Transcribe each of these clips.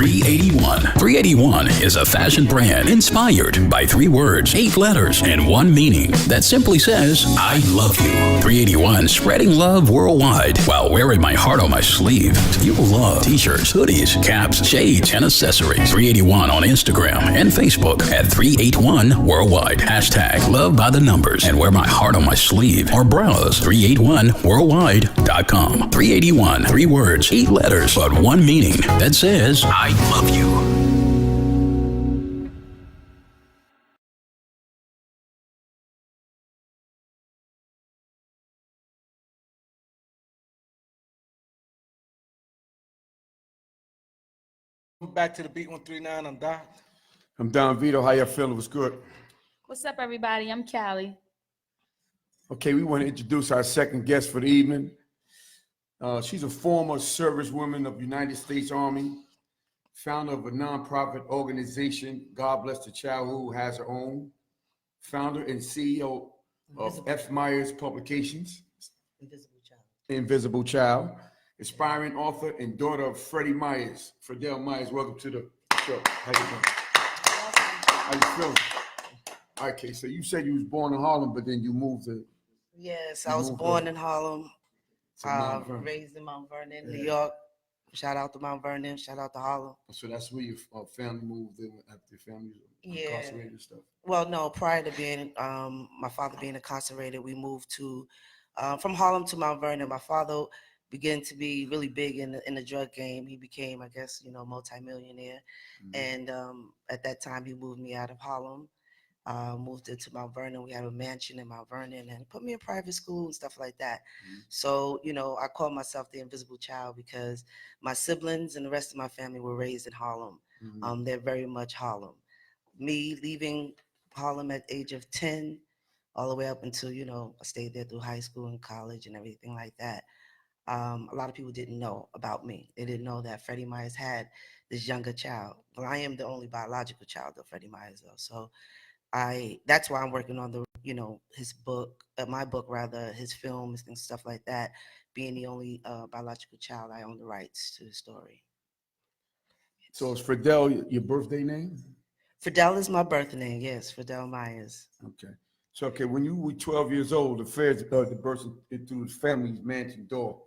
381. 381 is a fashion brand inspired by 3 words, 8 letters, and 1 meaning that simply says, I love you. 381 spreading love worldwide while wearing my heart on my sleeve. You will love t-shirts, hoodies, caps, shades, and accessories. 381 on Instagram and Facebook at 381 worldwide. Hashtag love by the numbers and wear my heart on my sleeve or browse 381worldwide.com. 381, 3 words, 8 letters, but 1 meaning that says, I love you. Back to the Beat 139. I'm Doc. I'm Don Vito. How y'all feeling? What's good? What's up, everybody? I'm Callie. Okay, we want to introduce our second guest for the evening. She's a former servicewoman of the United States Army, founder of a nonprofit organization, God Bless the Child Who Has Her Own, founder and CEO of F.E.D.S Myers Publications, Invisible Child, aspiring author and daughter of Freddie Myers, Fredell Myers. Welcome to the show. How you doing? How you feeling? Okay, so you said you was born in Harlem, but then you moved to... Yes, I was born in Harlem, raised in Mount Vernon, New York. Shout out to Mount Vernon, shout out to Harlem. So that's where your family moved in after your family was incarcerated and stuff? Well, no, prior to being, my father being incarcerated, we moved to, from Harlem to Mount Vernon. My father began to be really big in the drug game. He became, I guess, multimillionaire. And at that time, he moved me out of Harlem. Moved into Mount Vernon. We had a mansion in Mount Vernon and put me in private school and stuff like that. So, I call myself the invisible child because my siblings and the rest of my family were raised in Harlem. They're very much Harlem. Me leaving Harlem at the age of 10, all the way up until, I stayed there through high school and college and everything like that. A lot of people didn't know about me. They didn't know that Freddie Myers had this younger child. Well, I am the only biological child of Freddie Myers, though. So that's why I'm working on the, his book, my book rather, his films and stuff like that. Being the only biological child, I own the rights to the story. So is Fredell your birthday name? Fredell is my birth name, yes, Fredell Myers. Okay. So, when you were 12 years old, the feds burst into his family's mansion door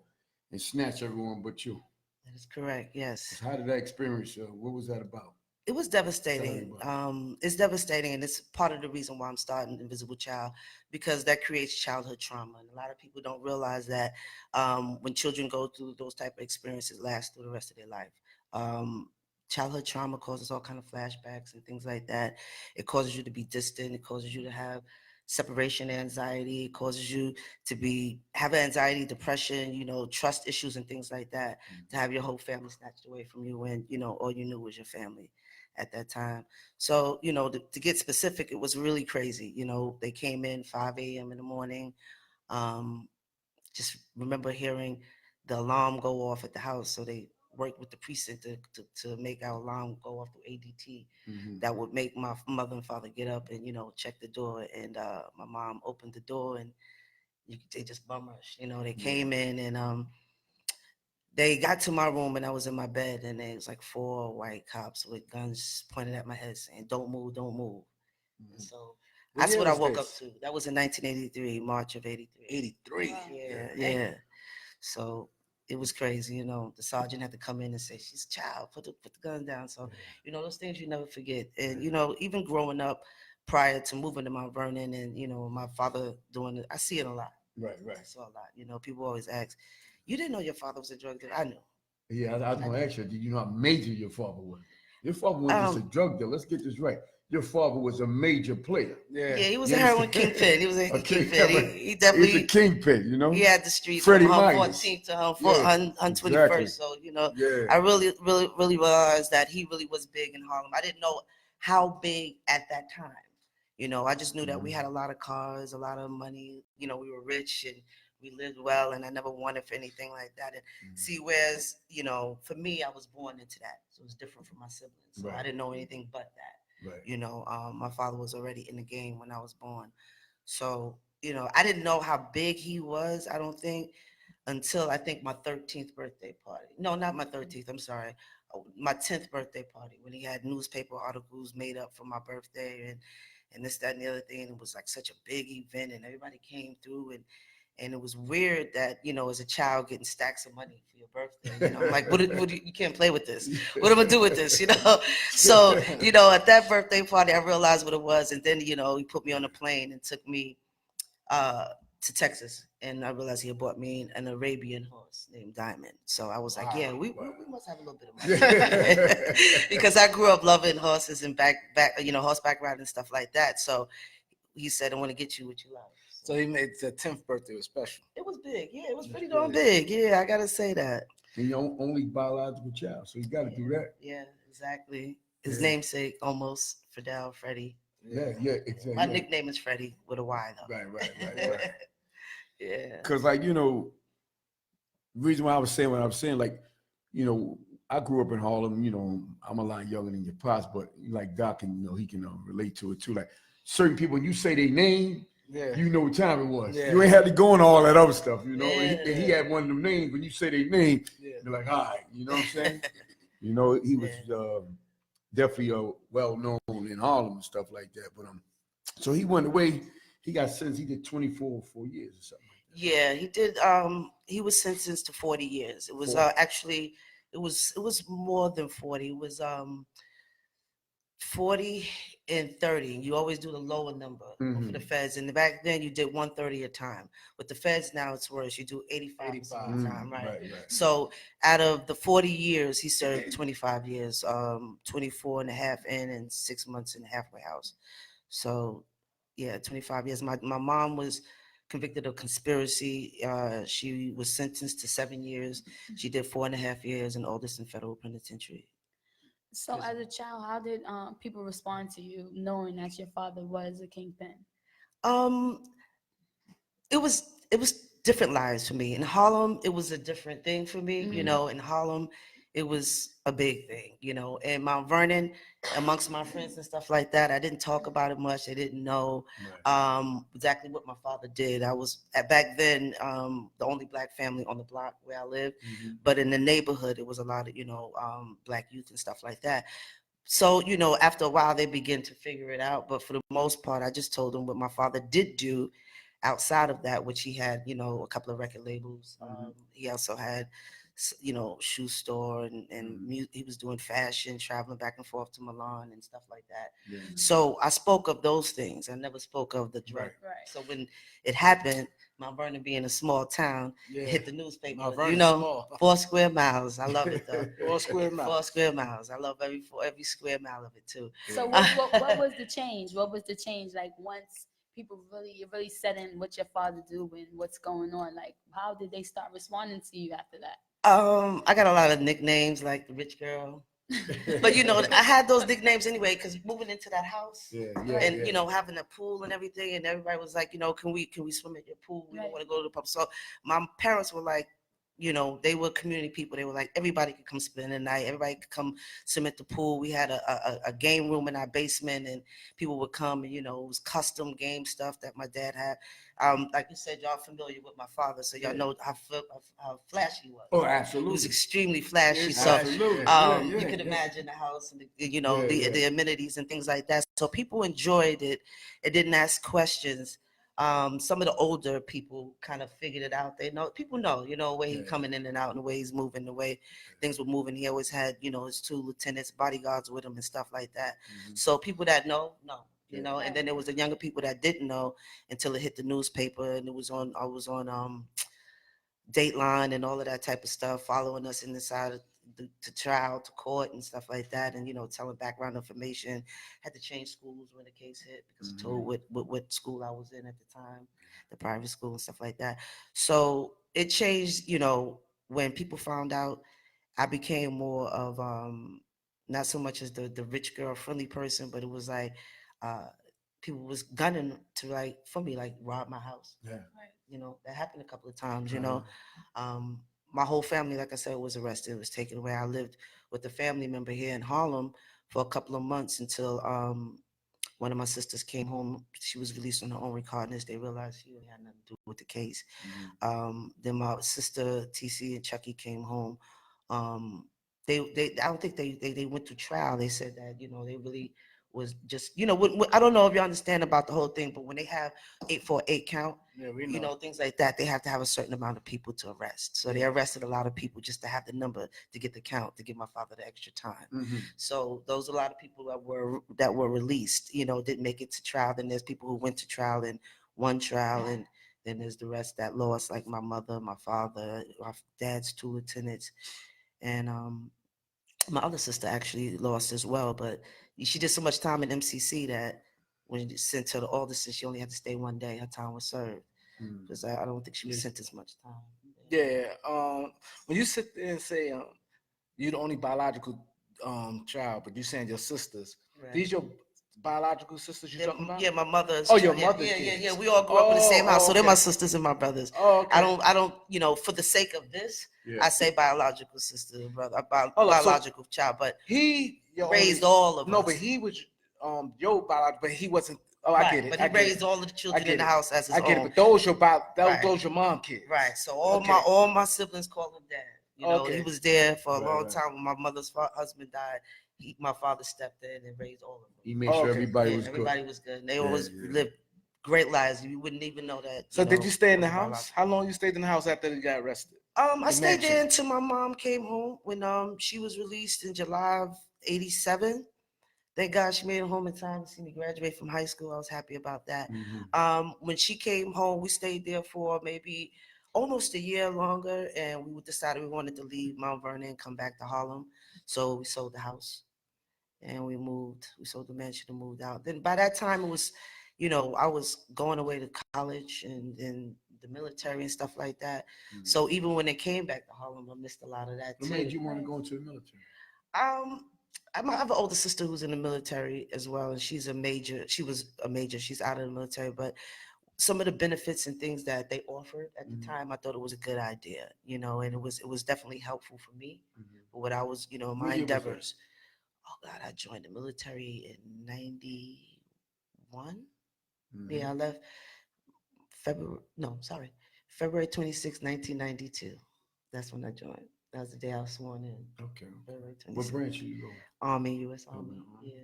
and snatched everyone but you. That is correct, yes. How did that experience, what was that about? It was devastating. It's devastating, and it's part of the reason why I'm starting Invisible Child, because that creates childhood trauma. And a lot of people don't realize that when children go through those type of experiences, last through the rest of their life. Childhood trauma causes all kind of flashbacks and things like that. It causes you to be distant. It causes you to have separation anxiety. It causes you to have anxiety, depression, trust issues and things like that, to have your whole family snatched away from you when, all you knew was your family at that time. So, to get specific, it was really crazy. They came in 5 a.m. in the morning. Just remember hearing the alarm go off at the house. So they worked with the precinct to make our alarm go off through ADT. That would make my mother and father get up and, check the door. And my mom opened the door and they just bum rushed. They came in and they got to my room and I was in my bed and there was like 4 white cops with guns pointed at my head saying, don't move, don't move. And so that's what I woke up to. That was in 1983, March of 83. 83? Yeah. So it was crazy, the sergeant had to come in and say, she's a child, put the gun down. So, those things you never forget. And, even growing up prior to moving to Mount Vernon and, my father doing it, I see it a lot. Right. I saw a lot. People always ask, you didn't know your father was a drug dealer? I knew. Yeah, I was going to ask you, did you know how major your father was? Your father wasn't just a drug dealer. Let's get this right. Your father was a major player. Yeah, he was a heroin kingpin. He was a kingpin. He definitely. He's a kingpin, He had the streets Freddie from Myers. 14th to 121st. Exactly. So, I really realized that he really was big in Harlem. I didn't know how big at that time. I just knew that we had a lot of cars, a lot of money. We were rich and we lived well, and I never wanted for anything like that. And see, whereas, for me, I was born into that. So it was different from my siblings. So I didn't know anything but that. Right. My father was already in the game when I was born. So, I didn't know how big he was, I don't think, until I think my 13th birthday party. No, not my 13th, I'm sorry. my 10th birthday party when he had newspaper articles made up for my birthday and this, that, and the other thing. It was like such a big event and everybody came through and it was weird that, as a child getting stacks of money for your birthday, I'm like, you can't play with this. What am I do with this, So, at that birthday party, I realized what it was. And then, he put me on a plane and took me to Texas. And I realized he had bought me an Arabian horse named Diamond. So I was like, yeah, we must have a little bit of money. Because I grew up loving horses and horseback riding and stuff like that. So he said, I want to get you what you love. So he made the 10th birthday was special. It was big. Yeah, it was pretty darn big. Yeah, I got to say that. And your only biological child, so you got to do that. Yeah, exactly. His namesake, almost, Freddie. Yeah, exactly. My nickname is Freddie with a Y, though. Right. Yeah. Because, reason why I was saying what I was saying, I grew up in Harlem, I'm a lot younger than your pops, but like Doc can, he can relate to it too. Like certain people, when you say their name, you know what time it was. Yeah. You ain't had to go on all that other stuff, Yeah. And he had one of them names. When you say their name, you're like, all right, you know what I'm saying? He was definitely well known in Harlem and stuff like that. But so he went away. He got sentenced. He did 24 years or something. Yeah, he did. He was sentenced to 40 years. It was actually, it was more than 40. It was 40 and 30. You always do the lower number for the feds. And back then you did 130 a time. With the feds now it's worse. You do 85 a time, right? So out of the 40 years, he served 25 years, 24 and a half in and 6 months in the halfway house. So yeah, 25 years. My mom was convicted of conspiracy. She was sentenced to 7 years. She did 4.5 years in Alderson Federal Penitentiary. So as a child, how did people respond to you knowing that your father was a kingpin? It was different lives for me. In Harlem, it was a different thing for me. In Harlem, it was a big thing, in Mount Vernon, amongst my friends and stuff like that. I didn't talk about it much. They didn't know exactly what my father did. I was back then the only Black family on the block where I lived, but in the neighborhood, it was a lot of Black youth and stuff like that. So after a while, they begin to figure it out. But for the most part, I just told them what my father did do outside of that, which he had, a couple of record labels. He also had, shoe store and he was doing fashion, traveling back and forth to Milan and stuff like that. So I spoke of those things. I never spoke of the drug. Right. So when it happened, Mount Vernon being a small town, it hit the newspaper. Mount Vernon's small. 4 square miles. I love it though. 4 square miles. 4 square miles. I love every square mile of it too. So what was the change? What was the change like once people really set in what your father do and what's going on? Like how did they start responding to you after that? I got a lot of nicknames like the rich girl. But I had those nicknames anyway because moving into that house and having a pool and everything, and everybody was like, can we swim at your pool? We don't want to go to the pub. So my parents were like, they were community people. They were like, everybody could come spend the night. Everybody could come swim at the pool. We had a game room in our basement, and people would come, and it was custom game stuff that my dad had. Like you said, y'all familiar with my father, so y'all know how flashy he was. Oh, absolutely. He was extremely flashy. Yes, so absolutely. you could imagine the house and the amenities and things like that. So people enjoyed it. It didn't ask questions. Some of the older people kind of figured it out. People know, the way he's coming in and out and the way he's moving, the way things were moving. He always had, his 2 lieutenants, bodyguards with him and stuff like that. So people that know, and then there was the younger people that didn't know until it hit the newspaper and I was on Dateline and all of that type of stuff, following us inside of to trial, to court and stuff like that, and telling background information. Had to change schools when the case hit because I told what school I was in at the time, the private school and stuff like that. So it changed, when people found out. I became more of not so much as the rich girl friendly person, but it was like people was gunning to for me rob my house. That happened a couple of times. My whole family, like I said, was arrested. It was taken away. I lived with a family member here in Harlem for a couple of months until one of my sisters came home. She was released on her own recognizance. They realized she had nothing to do with the case. Then my sister TC and Chucky came home. they I don't think they went to trial. They said that, they really was just, I don't know if you understand about the whole thing, but when they have 848 count, Yeah, we know. things like that, they have to have a certain amount of people to arrest. So they arrested a lot of people just to have the number to get the count to give my father the extra time. Mhm. So those are a lot of people that were released, didn't make it to trial. Then there's people who went to trial and won trial, and then there's the rest that lost, like my mother, my father, my dad's 2 lieutenants, and my other sister actually lost as well. But she did so much time in MCC that when you sent her to Alderson, she only had to stay 1 day. Her time was served because I don't think she was Yes. sentenced much time. Yeah. When you sit there and say you're the only biological child, but you're saying your sisters. Right. These your biological sisters you Yeah, talking about? yeah, my mother's. Oh, your yeah, mother's yeah, yeah, kids. yeah. We all grew up in the same house, so they're my okay. sisters and my brothers. Oh, okay. I don't, for the sake of this, Yeah. I say biological sister and brother, Hold up, so biological child, but he raised only, all of no, us. but he was your biological, but he wasn't. Oh, I Right, get it. but he I get raised it. all of the I children get in the it. house as his I get own. it, but those Right. those your mom kids. Right. So Okay. all my siblings call him dad. Okay. He was there for a Right, long right. time. When my mother's husband died, my father stepped in and raised all of them. He made sure Okay. everybody Yeah, was everybody good. was good. And they Yeah, always yeah. lived great lives. You wouldn't even know that. So did you stay in the wasn't house? biological. How long you stayed in the house after you got arrested? I The stayed there mansion. until my mom came home when she was released in July of '87. Thank God she made it home in time to see me graduate from high school. I was happy about that. Mhm. When she came home, we stayed there for maybe almost a year longer, and we decided we wanted to leave Mount Vernon and come back to Harlem. So we sold the house and we moved. We sold the mansion and moved out. Then by that time, it was, I was going away to college and the military and stuff like that. So even when they came back to Harlem, I missed a lot of that What too. made you want to go into the military? I have an older sister who's in the military as well, and she's a major. She was a major. She's out of the military, but some of the benefits and things that they offered at the time, I thought it was a good idea, and it was definitely helpful for me for what I was, What my year was that? endeavors. Oh God, I joined the military in '91. Yeah, I left February 26, 1992. That's when I joined. That was the day I was sworn in. Okay. February What 26th. branch you go? Army, U.S. Army. Army. Yeah.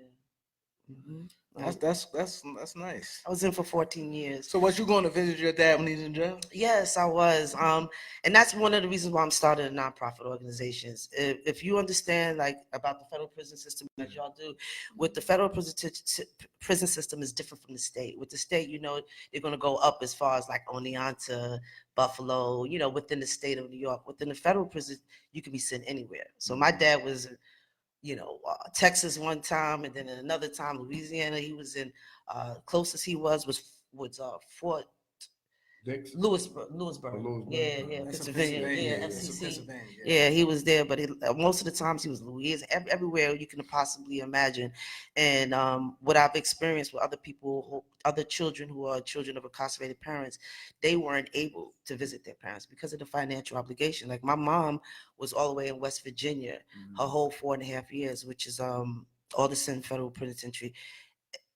hmm That's nice. I was in for 14 years. So was you going to visit your dad when he's in jail? Yes, I was. And that's one of the reasons why I'm starting a nonprofit organizations. If you understand like about the federal prison system, as y'all do, with the federal prison system is different from the state. With the state, they're going to go up as far as like Oneonta, Buffalo, within the state of New York. Within the federal prison, you can be sent anywhere. So my dad was Texas one time, and then another time Louisiana. He was in closest he was Fort Dixon? Lewisburg. Lewisburg. Yeah, That's in Pennsylvania. Yeah, That's in FCC. Pennsylvania. Yeah, he was there, but most of the times he was Louisiana, everywhere you can possibly imagine. And what I've experienced with other people, other children who are children of incarcerated parents, they weren't able to visit their parents because of the financial obligation. Like my mom was all the way in West Virginia, her whole 4.5 years, which is Alderson Federal Penitentiary.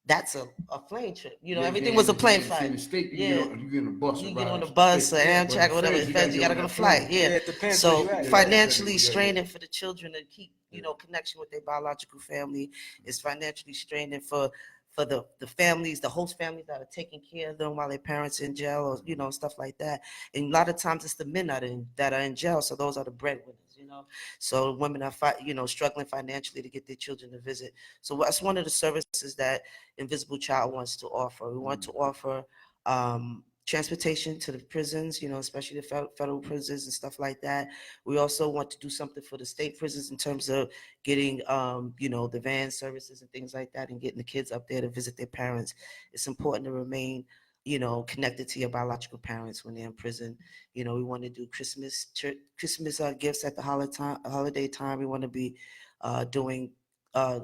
That's a plane trip. Everything was a plane In flight. the state, Yeah. you get on a bus. You or get ride on the the bus or state. Amtrak or But whatever. Feds, you Feds, you gotta gotta get go on on a that flight. plane. Yeah. Yeah, it depends So where you at. financially Yeah. straining for the children to keep, connection with their biological family. Is financially straining for the families, the host families that are taking care of them while their parents are in jail or stuff like that. And a lot of times it's the men that are in jail. So those are the breadwinners. So women are struggling financially to get their children to visit. So that's one of the services that Invisible Child wants to offer. We want to offer transportation to the prisons, especially the federal prisons and stuff like that. We also want to do something for the state prisons in terms of getting, the van services and things like that, and getting the kids up there to visit their parents. It's important to remain, connected to your biological parents when they're in prison. We want to do Christmas gifts at the holiday time. We want to be doing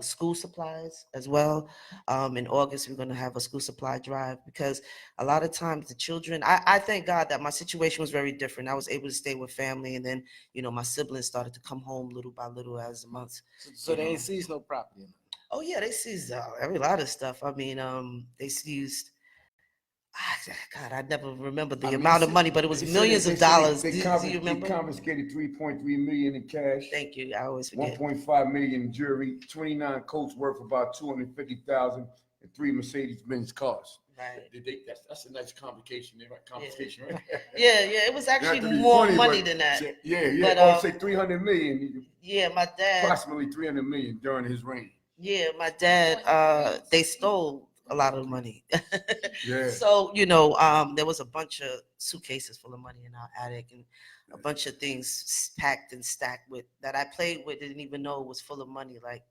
school supplies as well. In August, we're going to have a school supply drive because a lot of times the children, I thank God that my situation was very different. I was able to stay with family, and then, my siblings started to come home little by little as the months. So they ain't seized no property. Oh yeah, they seized every lot of stuff. I mean, they seized God, I never remember the I mean, amount of money, but it was they said millions they of said dollars. They, Do you they remember? confiscated 3.3 million in cash. Thank you. I always forget. 1.5 million in jewelry, 29 coats worth about 250,000, and 3 Mercedes-Benz cars. Right. That's a nice confiscation, right? Confiscation, right? Yeah, it was Not actually to be more funny, money but than that. Yeah. But, Say 300 million. Yeah, my dad. Approximately 300 million during his reign. Yeah, my dad. They stole a lot of money. Yeah. So there was a bunch of suitcases full of money in our attic, and a bunch of things packed and stacked with that I played with. Didn't even know it was full of money, like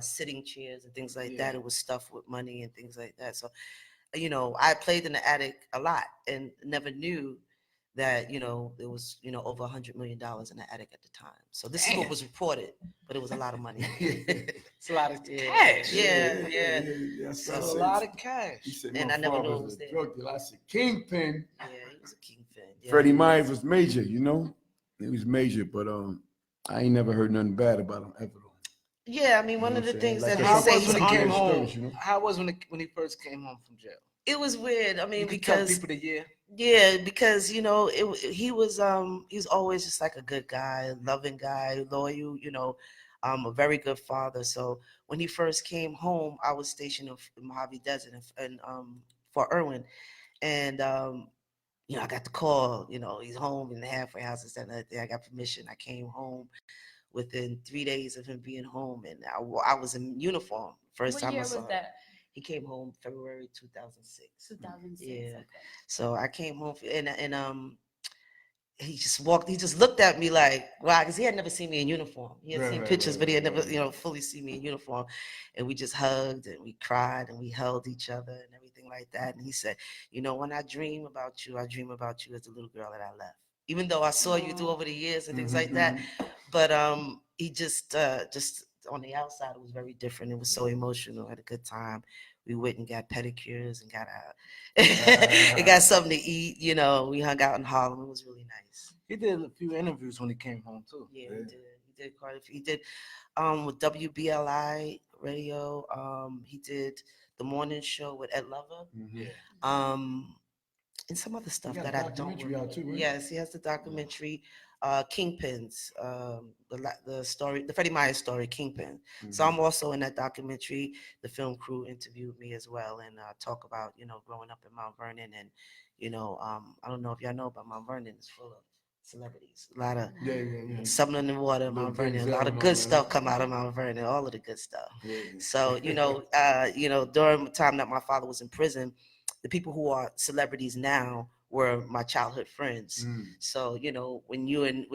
sitting chairs and things like that. It was stuffed with money and things like that. So I played in the attic a lot and never knew that there was over $100 million in the attic at the time. So this is what was reported, but it was a lot of money. It's a lot of cash. Yeah. It's So a lot of cash. He said, And my I never father knew it was was a there. drug dealer. I said, kingpin. Yeah, he was a kingpin. Yeah. Freddie Myers was major, He was major, but I ain't never heard nothing bad about him ever. Yeah, I mean, one know of the what I'm saying? things Like that I they said, say When he he's came honored. home, how was when he first came home from jail? It was weird. I mean, You could tell because people the year. yeah, because he was he's always just like a good guy, loving guy, loyal, a very good father. So when he first came home, I was stationed in Mojave Desert and for Irwin, and I got the call, he's home in the halfway house and stuff like that. I got permission. I came home within 3 days of him being home, and I was in uniform. First What time year I saw was him. that? He came home February 2006. 2006. Yeah. Okay. So I came home and he just looked at me like, wow, because he had never seen me in uniform. He had seen pictures, but he had never, fully seen me in uniform. And we just hugged and we cried and we held each other and everything like that. And he said, when I dream about you as the little girl that I left. Even though I saw you through over the years and things like that. But he just on the outside, it was very different. It was so emotional. Had a good time. We went and got pedicures and got and got something to eat. We hung out in Harlem. It was really nice. He did a few interviews when he came home too. Yeah, he did. He did quite a few. He did with WBLI radio. He did the morning show with Ed Lover. Yeah. And some other stuff got that a I don't documentary remember. out too, right? Yes, he has the documentary, Kingpins, the story, the Freddie Myers story, Kingpin. So I'm also in that documentary. The film crew interviewed me as well and talk about growing up in Mount Vernon and I don't know if y'all know, but Mount Vernon is full of celebrities. A lot of something in the water in Mount Vernon. A lot of good stuff come out of Mount Vernon. All of the good stuff. So during the time that my father was in prison, the people who are celebrities now were my childhood friends. So when you in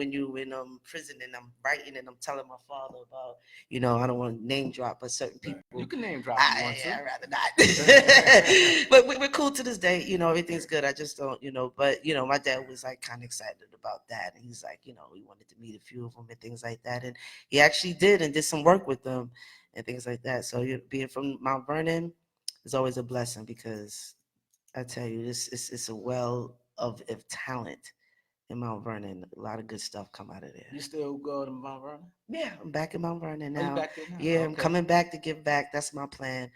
prison and I'm writing and I'm telling my father about I don't want to name drop, but certain people. You can name drop if you want to. I'd rather not. But we're cool to this day. Everything's good. I just don't. But my dad was like kind of excited about that, and he's like he wanted to meet a few of them and things like that, and he actually did some work with them and things like that. So being from Mount Vernon is always a blessing because I tell you, it's a well of talent in Mount Vernon. A lot of good stuff come out of there. You still go to Mount Vernon? Yeah, I'm back in Mount Vernon Oh, you now. back there now? Yeah, Oh, I'm okay. coming back to give back. That's my plan.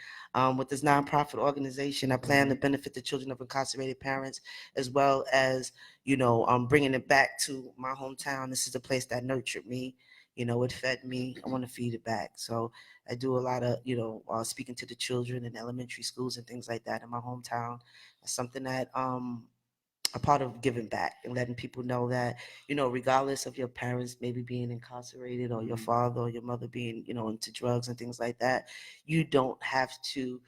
With this nonprofit organization, I plan to benefit the children of incarcerated parents, as well as bringing it back to my hometown. This is the place that nurtured me. It fed me. I want to feed it back. So I do a lot of speaking to the children in elementary schools and things like that in my hometown. It's something that a part of giving back and letting people know that regardless of your parents maybe being incarcerated or your father or your mother being into drugs and things like that, you don't have to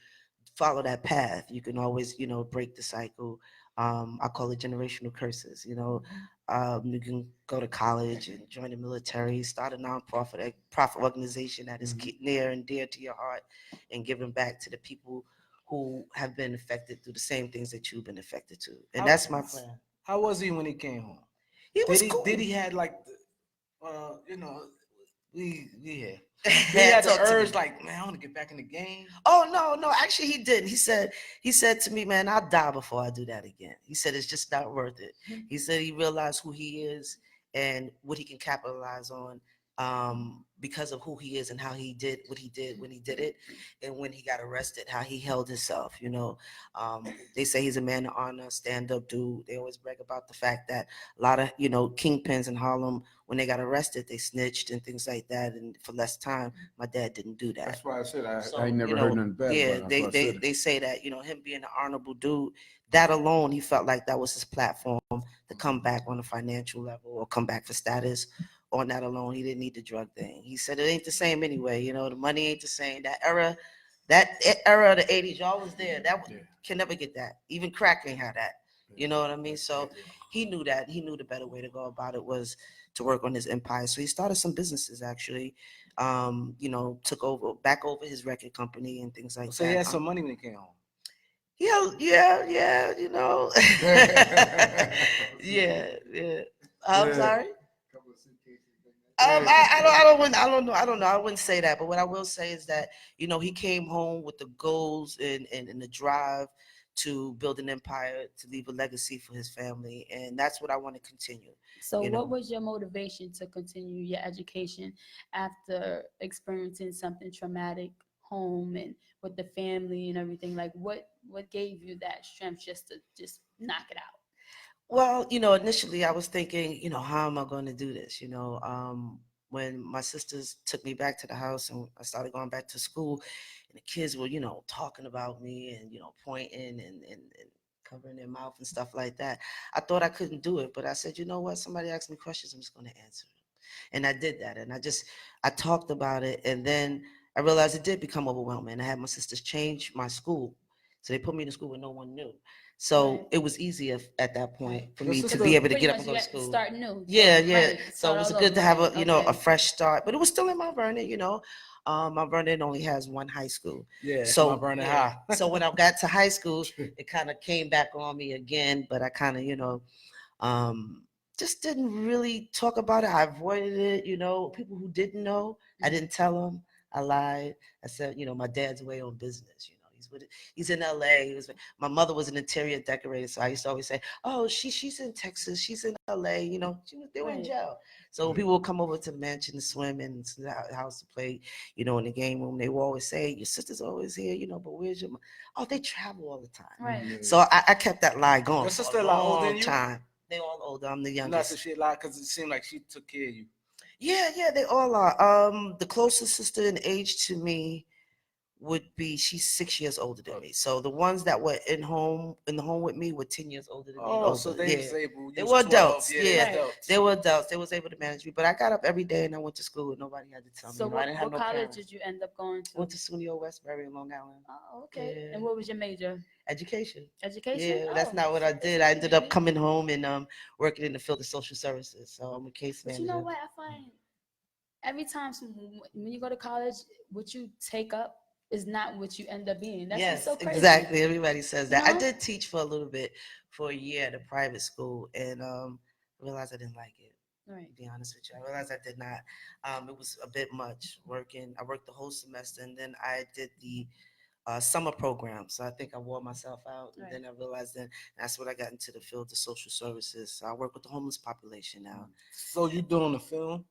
follow that path. You can always break the cycle. I call it generational curses. You can go to college and join the military, start a nonprofit profit organization that is near and dear to your heart, and giving back to the people who have been affected through the same things that you've been affected to. And that's my plan. How was he when he came home? He was cool. Did he had like, he He had the urge like, man, I want to get back in the game. Oh no, actually he didn't. He said to me, man, I'll die before I do that again. He said it's just not worth it. He said he realized who he is and what he can capitalize on because of who he is and how he did what he did when he did it, and when he got arrested, how he held himself. They say he's a man of honor, stand-up dude. They always brag about the fact that a lot of kingpins in Harlem, when they got arrested, they snitched and things like that, and for less time. My dad didn't do that. That's why I said I So, ain't never heard nothing bad yeah, about him. they say that him being an honorable dude, that alone, he felt like that was his platform to come back on a financial level or come back for status. On that alone, he didn't need the drug thing. He said it ain't the same anyway. The money ain't the same. That era of the '80s, y'all was there. Can never get that. Even crack ain't had that. You know what I mean? So he knew that. He knew the better way to go about it was to work on his empire. So he started some businesses actually. Took back over his record company and things like that. So he had some money when he came home. Yeah. Yeah. I'm sorry. I don't know. I wouldn't say that, but what I will say is that he came home with the goals and the drive to build an empire, to leave a legacy for his family, and that's what I want to continue. So what was your motivation to continue your education after experiencing something traumatic home and with the family and everything? Like what gave you that strength just to knock it out? Well, initially I was thinking, how am I going to do this? When my sisters took me back to the house and I started going back to school, and the kids were, talking about me and, pointing and covering their mouth and stuff like that. I thought I couldn't do it, but I said, you know what? Somebody asked me questions, I'm just going to answer it. And I did that. And I talked about it. And then I realized it did become overwhelming. I had my sisters change my school. So they put me in a school where no one knew. So it was easier at that point for me to be able to get up and go to school. Start new. Yeah. Right. So it was good to have a fresh start, but it was still in Mount Vernon. Mount Vernon only has one high school. Yeah. So Mount Vernon High. So when I got to high school, it kind of came back on me again, but I kind of just didn't really talk about it. I avoided it. People who didn't know, I didn't tell them. I lied. I said, my dad's away on business. He's in LA. My mother was an interior decorator, so I used to always say, "Oh, she's in Texas. She's in LA." They were in jail. So people would come over to the mansion to swim and to the house to play. In the game room, they would always say, "Your sister's always here." But where's your mom? Oh, they travel all the time. Right. So I kept that lie going. Your sister for a older than long you? time. They all older. I'm the Not youngest. that she lied, because it seemed like she took care of you. Yeah, they all are. The closest sister in age to me would be, she's 6 years older than me. So the ones that were in the home with me were 10 years older than me. Oh, so they was able. They were adults. Yeah, adults. they were adults. They was able to manage me. But I got up every day and I went to school and nobody had to tell me. So I didn't have what no college parents. did you end up going to? Went to SUNY Westbury in Long Island. Oh, okay. Yeah. And what was your major? Education. Education? Yeah, that's not what I did. I ended up coming home and working in the field of social services. So I'm a case manager. But you know what? I find every time when you go to college, what you take up is not what you end up being. That's what's so crazy. Exactly. Everybody says that. You know? I did teach for a little bit, for a year at a private school, and realized I didn't like it. Right. To be honest with you, I realized I did not. It was a bit much working. I worked the whole semester, and then I did the summer program. So I think I wore myself out, and then I realized that's when I got into the field of social services. So I work with the homeless population now. So you doing the film?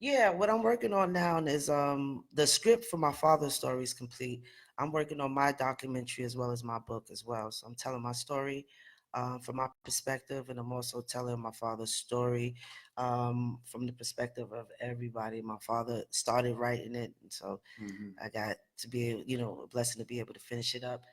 Yeah, what I'm working on now is the script for my father's story is complete. I'm working on my documentary as well as my book as well. So I'm telling my story from my perspective, and I'm also telling my father's story from the perspective of everybody. My father started writing it, and so I got to be, a blessing to be able to finish it up.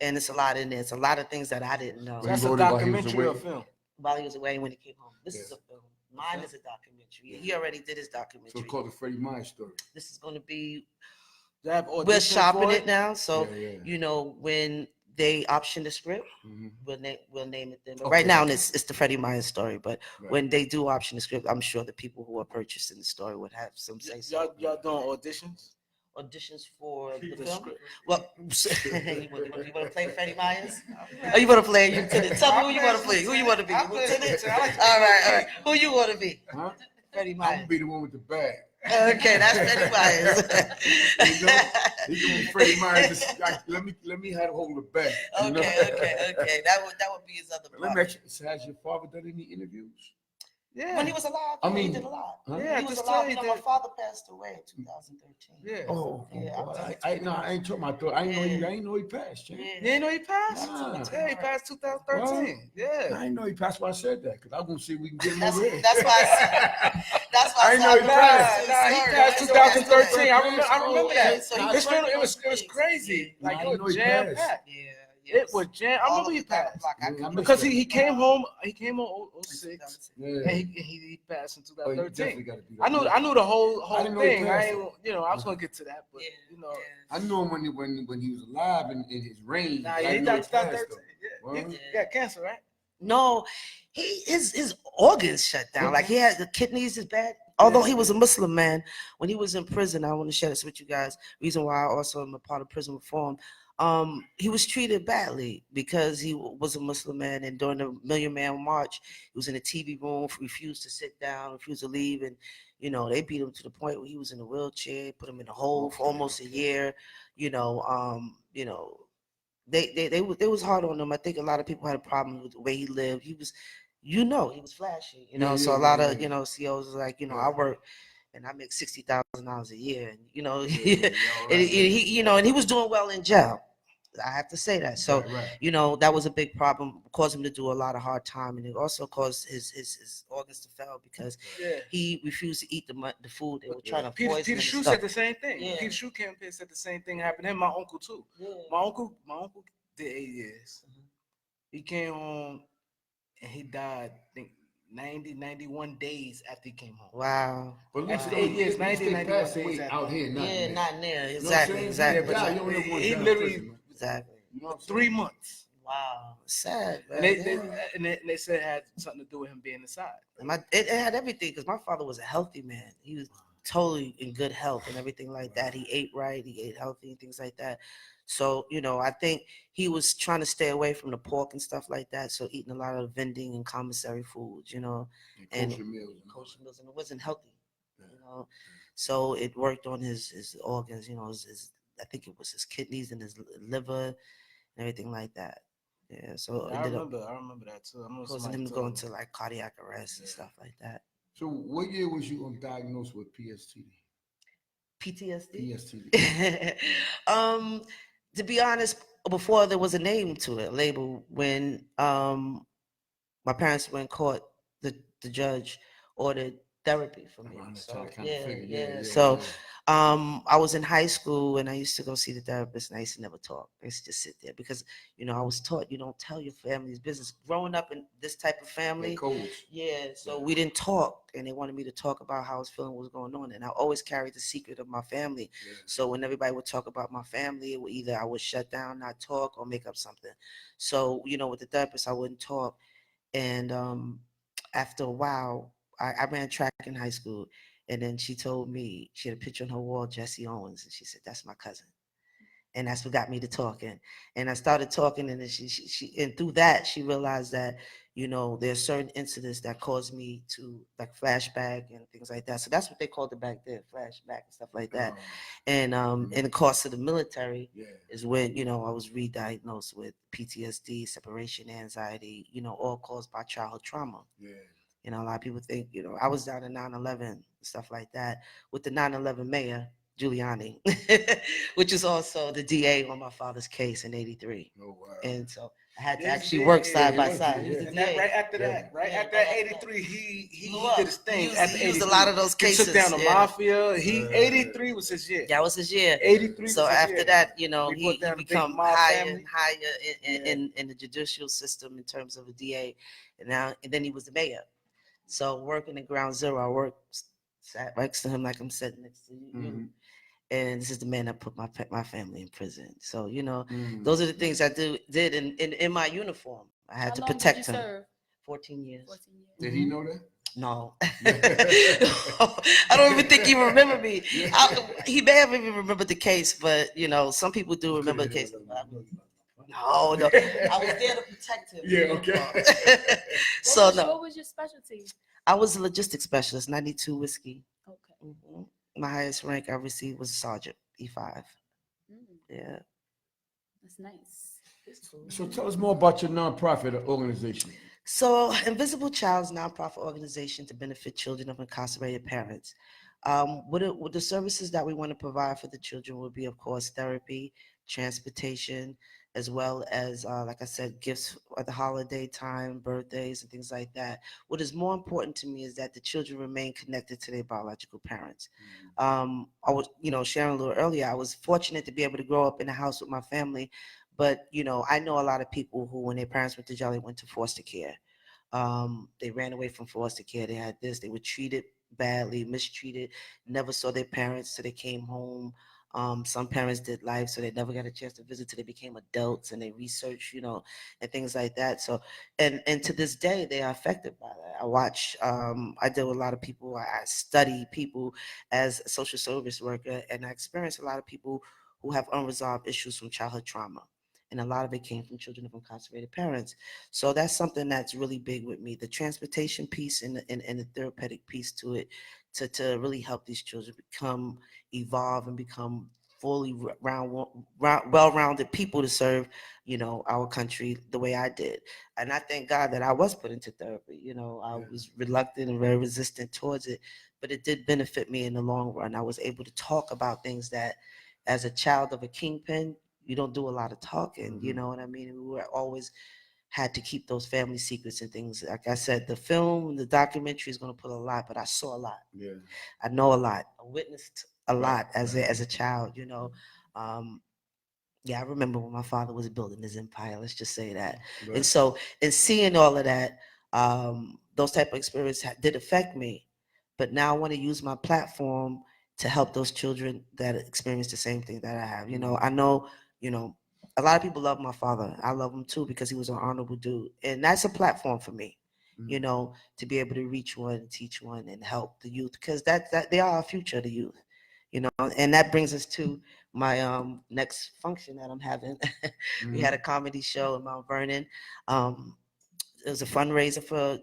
And it's a lot in there. It's a lot of things that I didn't know. So that's a documentary or film? While he was away, when he came home. This is a film. Mine is a documentary. He already did his documentary. So it's called the Freddie Myers story. This is going to be, we're shopping it now. So, when they option the script, we'll name it then. But right now, it's the Freddie Myers story. But when they do option the script, I'm sure the people who are purchasing the story would have some say. Y'all doing auditions? Auditions for the film? Script. Well, you want to play Freddie Myers? Oh, you want to play Lieutenant? Tell me who you want to play. Who you want to be? Lieutenant? All right. Who you want to be? Huh? Freddie I'm Myers. gonna be the one with the bag. Okay, that's Freddie Myers. He can be Freddie Myers. Let me have hold the bag. Okay. That would be his other part. Let me ask you, has your father done any interviews? Yeah. When he was alive, I he mean, did a lot. huh? Yeah, He was just alive. tell You you know, my that- father passed away in 2013. Yeah. Oh, Yeah, well, I'm I ain't talking about that. I ain't know you. I ain't know he passed, Champ. You ain't know he passed? Nah. Yeah, he passed 2013. Yeah. I ain't know he passed. Why I said that because I'm gonna see if we can get him That's, over here. that's why that's why I I know he said passed. Nah, he Sorry, passed I know 2013. I passed. remember Oh, that. yeah, so he Nah, was It right was before Prince. crazy. Yeah. Like Nah, I it know was he jam passed. packed. Yeah, It was jam. I all remember of he the down the passed. block. I Yeah, I couldn't missed Because that. he came home. He came home 06. Yeah. And he passed in Oh, you definitely 2013. got to do that. I knew the whole I didn't know he thing. I passed. ain't, I was gonna get to that, but I knew him when he was alive in his reign. Nah, but I yeah, he didn't know died 2013. though. Yeah, Well, he got cancer, right? No, his organs shut down. Like he had the kidneys is bad. Although he was a Muslim man, when he was in prison, I want to share this with you guys. Reason why I also am a part of prison reform. He was treated badly because he was a Muslim man, and during the Million Man March, he was in a TV room, refused to sit down, refused to leave, and they beat him to the point where he was in a wheelchair, put him in a hole for almost a year. You know, they was hard on him. I think a lot of people had a problem with the way he lived. He was, he was flashy, so a lot of CEOs was like, I work and I make $60,000 a year, and and he was doing well in jail. I have to say that. So that was a big problem, caused him to do a lot of hard time, and it also caused his organs to fail because he refused to eat the food. They were trying to poison him. Peter and Shue stuff. said the same thing. Yeah. Peter Shue came up here and said the same thing happened to him. My uncle too. Yeah. My uncle did 8 years. He came home and he died, I think 91 days after he came home. Wow. But After listen, 8 years, 91 passed days away out here, not Yeah, there. not there. You know Exactly. what I'm saying? Exactly. Yeah, you don't ever want he down in literally prison, man. Exactly. You know what I'm 3 saying? months. Wow. Sad. And they said it had something to do with him being inside. It had everything because my father was a healthy man. He was totally in good health and everything like that. He ate right. He ate healthy and things like that. So, I think he was trying to stay away from the pork and stuff like that. So eating a lot of vending and commissary foods, and kosher meals. kosher meals, and it wasn't healthy, So it worked on his organs, I think it was his kidneys and his liver and everything like that. Yeah, so I ended remember that too. up causing him to go into like cardiac arrest and stuff like that. So what year was you diagnosed with PTSD? PTSD. To be honest, before there was a name to it, a label, when my parents were in court, the judge ordered therapy for me. So, I was in high school and I used to go see the therapist, and I used to never talk. I used to just sit there because I was taught you don't tell your family's business. Growing up in this type of family, so we didn't talk, and they wanted me to talk about how I was feeling, what was going on, and I always carried the secret of my family. So when everybody would talk about my family, it would either I would shut down, not talk, or make up something. So with the therapist, I wouldn't talk, and after a while, I ran track in high school. And then she told me, she had a picture on her wall, Jesse Owens, and she said, "That's my cousin." And that's what got me to talking. And I started talking, and then she and through that, she realized that, there's certain incidents that caused me to like flashback and things like that. So that's what they called it back then, flashback and stuff like that. And in the course of the military is when, I was re-diagnosed with PTSD, separation anxiety, all caused by childhood trauma. A lot of people think, I was down in 9/11, stuff like that, with the 9/11 mayor, Giuliani, which is also the DA on my father's case in '83. Oh, wow. And so I had to actually work side by side. And that, right after that, after '83, he did his thing. He used a lot of those cases. He took down the mafia. '83 was his year. That was his year. '83. So after that, he down the become big mob higher family. and higher in the judicial system in terms of a DA, and then he was the mayor. So working at Ground Zero, sat next to him like I'm sitting next to you. And this is the man that put my family in prison. So, those are the things I did in my uniform. I had to protect him. Serve? 14 years. 14 years. Did he know that? No. I don't even think he remembered me. He may have even remembered the case, but, some people do remember the case. No. I was there to protect him. Yeah, okay. What was your specialty? I was a logistics specialist, 92 whiskey. Okay. My highest rank I received was sergeant, E5. Mm. Yeah. That's nice. So tell us more about your nonprofit organization. So, Invisible Child's nonprofit organization to benefit children of incarcerated parents. What the services that we want to provide for the children will be, of course, therapy, transportation, as well as, like I said, gifts at the holiday time, birthdays, and things like that. What is more important to me is that the children remain connected to their biological parents. I was, sharing a little earlier, I was fortunate to be able to grow up in a house with my family, but, I know a lot of people who, when their parents went to jail, they went to foster care. They ran away from foster care. They had this. They were treated badly, mistreated, never saw their parents till they came home. Some parents did life, so they never got a chance to visit till they became adults and they researched, and things like that. So, and to this day, they are affected by that. I watch, I deal with a lot of people. I study people as a social service worker, and I experience a lot of people who have unresolved issues from childhood trauma. And a lot of it came from children of incarcerated parents. So that's something that's really big with me. The transportation piece and the therapeutic piece to it, to really help these children evolve and become fully well-rounded people to serve, our country the way I did. And I thank God that I was put into therapy. I was reluctant and very resistant towards it, but it did benefit me in the long run. I was able to talk about things that, as a child of a kingpin, you don't do a lot of talking, you know what I mean? We were always had to keep those family secrets and things. Like I said, the film, the documentary is going to put a lot, but I saw a lot. Yeah. I know a lot. I witnessed a lot as right. a child, Yeah, I remember when my father was building his empire. Let's just say that. Right. And so, in seeing all of that, those type of experiences did affect me. But now I want to use my platform to help those children that experience the same thing that I have. I know, a lot of people love my father. I love him too because he was an honorable dude, and that's a platform for me. To be able to reach one, teach one, and help the youth, because that they are our future, the youth. And that brings us to my next function that I'm having. We had a comedy show in Mount Vernon. It was a fundraiser for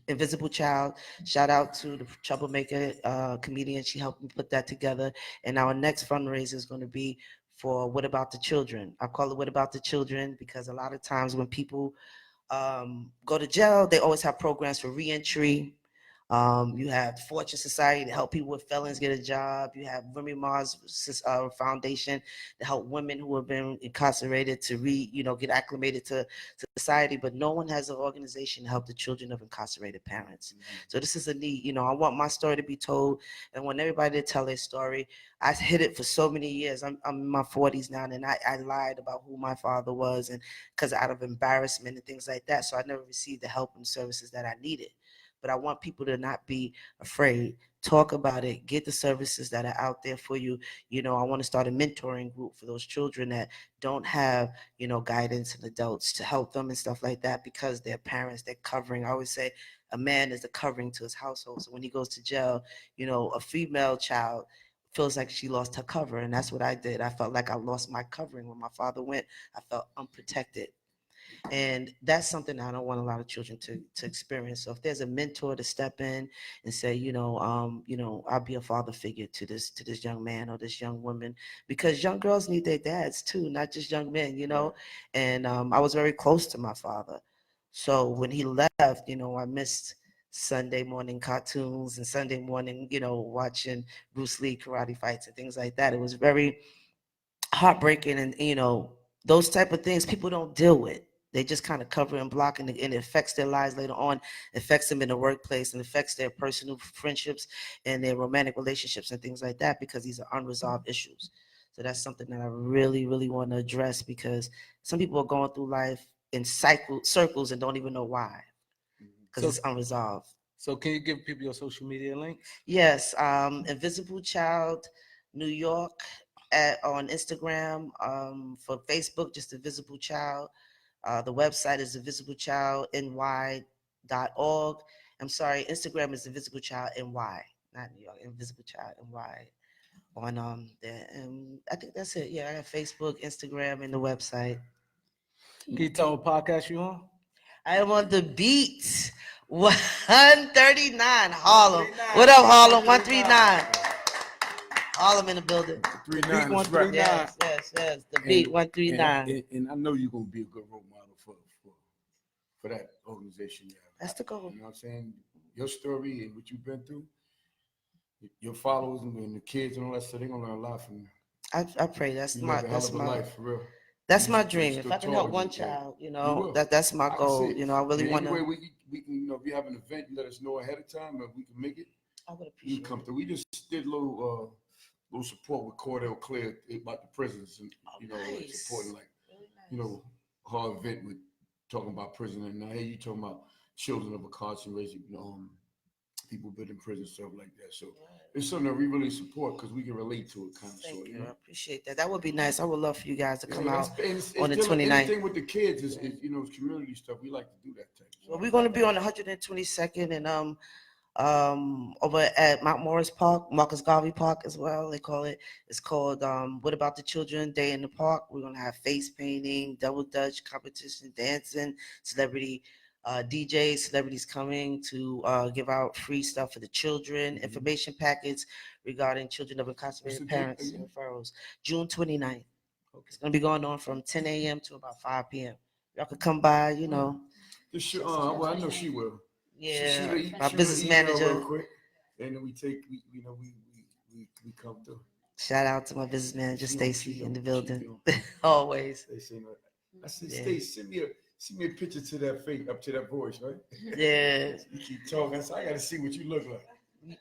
Invisible Child. Shout out to the troublemaker comedian. She helped me put that together. And our next fundraiser is going to be for What About the Children. I call it What About the Children because a lot of times when people go to jail, they always have programs for reentry. You have Fortune Society to help people with felons get a job. You have Freddie Myers Foundation to help women who have been incarcerated to get acclimated to society. But no one has an organization to help the children of incarcerated parents. So this is a need. I want my story to be told, and I want everybody to tell their story. I hid it for so many years. I'm in my 40s now, and I lied about who my father was, and because out of embarrassment and things like that. So I never received the help and services that I needed. But I want people to not be afraid. Talk about it. Get the services that are out there for you. I want to start a mentoring group for those children that don't have, guidance and adults to help them and stuff like that because their parents, they're covering. I always say a man is the covering to his household. So when he goes to jail, a female child feels like she lost her cover. And that's what I did. I felt like I lost my covering when my father went. I felt unprotected. And that's something I don't want a lot of children to experience. So if there's a mentor to step in and say, I'll be a father figure to this young man or this young woman, because young girls need their dads too, not just young men, And I was very close to my father. So when he left, I missed Sunday morning cartoons and Sunday morning, watching Bruce Lee karate fights and things like that. It was very heartbreaking, and those type of things people don't deal with. They just kind of cover and block, and it affects their lives later on, affects them in the workplace, and affects their personal friendships and their romantic relationships and things like that, because these are unresolved issues. So that's something that I really, really want to address, because some people are going through life in circles and don't even know why, because it's unresolved. So can you give people your social media links? Yes, Invisible Child New York on Instagram, for Facebook, just Invisible Child. The website is invisiblechild.ny.org. I'm sorry, Instagram is Invisible Child NY, not New York, Invisible Child NY on there. And I think that's it. Yeah, I have Facebook, Instagram, and the website. Can you tell what podcast you on? I am on the beat. 139 Harlem. What up, Harlem? 139. Harlem in the building. 39, that's right. Yes. The beat 139. And I know you're gonna be a good role model for that organization. Yeah. That's the goal. You know what I'm saying? Your story and what you've been through, your followers and the kids and all that stuff, they're gonna learn a lot from you. I pray that's my life for real. That's my dream. If I can help one child, you know, that's my goal. You know, I really want to. Anyway, we can, you know, if you have an event, let us know ahead of time, and we can make it. I would You appreciate can come through. We just did a little support with Cordell Clear about the prisons, and you know, nice. supporting like Really nice. you know, hard event with talking about prison, and now here you talking about children of incarceration, people been in prison, stuff like that. So it's something that we really support because we can relate to it, kind of. Thank sort. you. You know? I appreciate that. That would be nice. I would love for you guys to come out it's on the dealing- 29th. Anything with the kids is you know, community stuff. We like to do that type. Well, we're going to be on the 122nd and over at Mount Morris Park, Marcus Garvey Park as well. They call it. It's called What About the Children Day in the Park. We're going to have face painting, double dutch competition, dancing, celebrity DJs, celebrities coming to give out free stuff for the children, information packets regarding children of incarcerated parents and referrals. June 29th. It's going to be going on from 10 a.m. to about 5 p.m. Y'all could come by, you know. Well, I know she will. Yeah, She my business email manager. real quick, and then we come through. Shout out to my business manager, She Stacy, in the don't- building. she don't. Always. They say, I said, Stacey, send me a picture to that face, up to that voice, right? Yeah. You keep talking. I said, I got to see what you look like.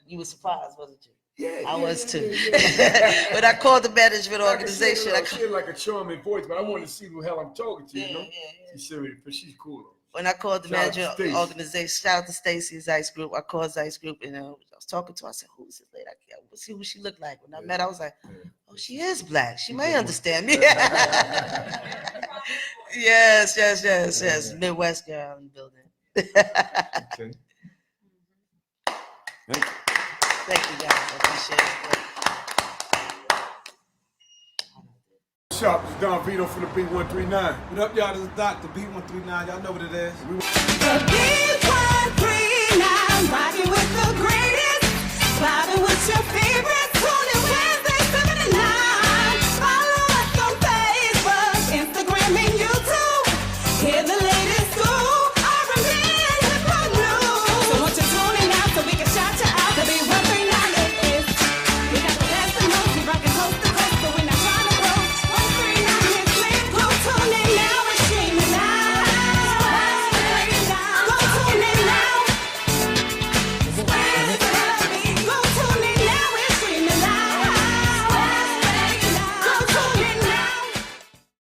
You were surprised, wasn't you? Yeah, I was too. Yeah. When I called the management organization, She had like a charming voice, but I wanted to see who the hell I'm talking to, you know? yeah. She said, but she's cool, though. When I called the Shout out to manager Stacey. organization, shout out to Stacy's Ice Group. I called Ice Group and I was talking to her. I said, who's this lady? I can't see who she looked like. When I met her, I was like, oh, she is black. She may understand me. Yes. Midwest girl in the building. Okay. Thank you. Thank you guys. I appreciate it. Shop, it's Don Vito from the B139. What up, y'all? This is Dr. B139. Y'all know what it is. The B139, rocking with the greatest. Vibing with your favorite.